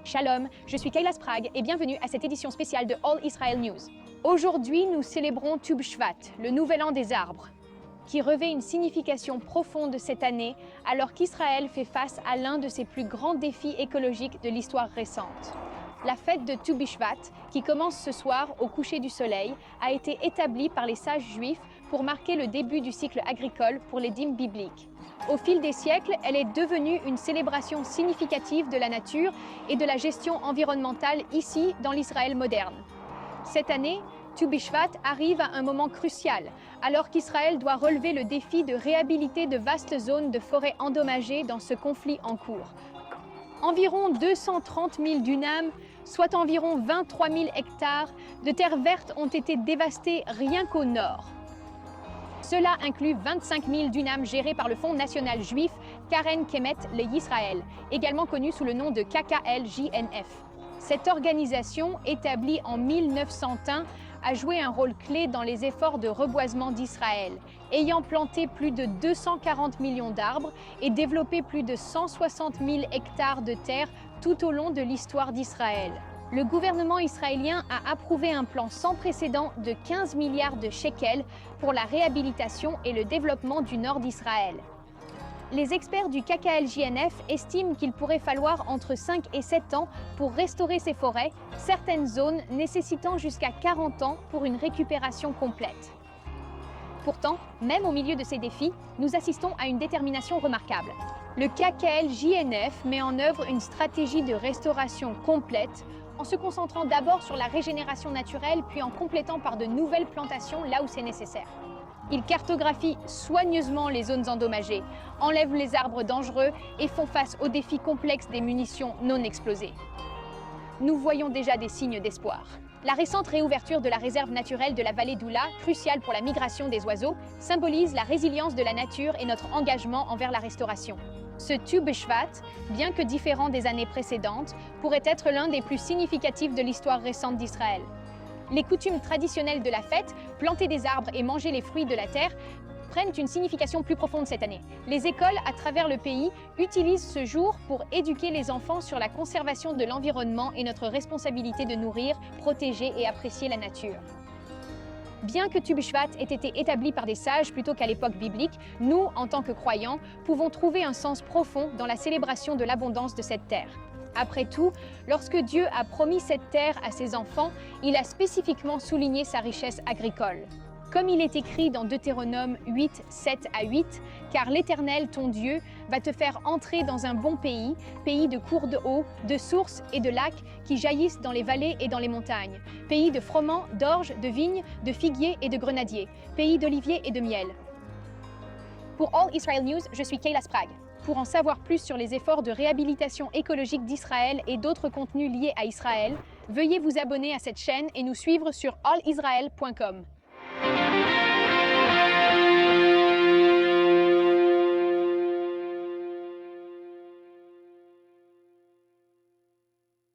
Shalom, je suis Kayla Sprague et bienvenue à cette édition spéciale de All Israel News. Aujourd'hui, nous célébrons Tu B'Shvat, le nouvel an des arbres, qui revêt une signification profonde cette année alors qu'Israël fait face à l'un de ses plus grands défis écologiques de l'histoire récente. La fête de Tu B'Shvat, qui commence ce soir au coucher du soleil, a été établie par les sages juifs pour marquer le début du cycle agricole pour les dîmes bibliques. Au fil des siècles, elle est devenue une célébration significative de la nature et de la gestion environnementale ici, dans l'Israël moderne. Cette année, Tu B'Shvat arrive à un moment crucial, alors qu'Israël doit relever le défi de réhabiliter de vastes zones de forêts endommagées dans ce conflit en cours. Environ 230 000 dunams, soit environ 23 000 hectares, de terres vertes ont été dévastées rien qu'au nord. Cela inclut 25 000 dunams gérés par le Fonds national juif Karen Kemet le-Yisraël, également connu sous le nom de KKL-JNF. Cette organisation, établie en 1901, a joué un rôle clé dans les efforts de reboisement d'Israël, ayant planté plus de 240 millions d'arbres et développé plus de 160 000 hectares de terre tout au long de l'histoire d'Israël. Le gouvernement israélien a approuvé un plan sans précédent de 15 milliards de shekels pour la réhabilitation et le développement du nord d'Israël. Les experts du KKL-JNF estiment qu'il pourrait falloir entre 5 et 7 ans pour restaurer ces forêts, certaines zones nécessitant jusqu'à 40 ans pour une récupération complète. Pourtant, même au milieu de ces défis, nous assistons à une détermination remarquable. Le KKL-JNF met en œuvre une stratégie de restauration complète en se concentrant d'abord sur la régénération naturelle puis en complétant par de nouvelles plantations là où c'est nécessaire. Ils cartographient soigneusement les zones endommagées, enlèvent les arbres dangereux et font face aux défis complexes des munitions non explosées. Nous voyons déjà des signes d'espoir. La récente réouverture de la réserve naturelle de la vallée d'Oula, cruciale pour la migration des oiseaux, symbolise la résilience de la nature et notre engagement envers la restauration. Ce Tu B'Shvat, bien que différent des années précédentes, pourrait être l'un des plus significatifs de l'histoire récente d'Israël. Les coutumes traditionnelles de la fête, planter des arbres et manger les fruits de la terre, prennent une signification plus profonde cette année. Les écoles à travers le pays utilisent ce jour pour éduquer les enfants sur la conservation de l'environnement et notre responsabilité de nourrir, protéger et apprécier la nature. Bien que Tu B'Shvat ait été établi par des sages plutôt qu'à l'époque biblique, nous, en tant que croyants, pouvons trouver un sens profond dans la célébration de l'abondance de cette terre. Après tout, lorsque Dieu a promis cette terre à ses enfants, il a spécifiquement souligné sa richesse agricole. Comme il est écrit dans Deutéronome 8, 7 à 8, « Car l'Éternel, ton Dieu, va te faire entrer dans un bon pays, pays de cours d'eau, de sources et de lacs qui jaillissent dans les vallées et dans les montagnes, pays de froment, d'orge, de vignes, de figuiers et de grenadiers, pays d'oliviers et de miel. » Pour All Israel News, je suis Kayla Sprague. Pour en savoir plus sur les efforts de réhabilitation écologique d'Israël et d'autres contenus liés à Israël, veuillez vous abonner à cette chaîne et nous suivre sur allisrael.com.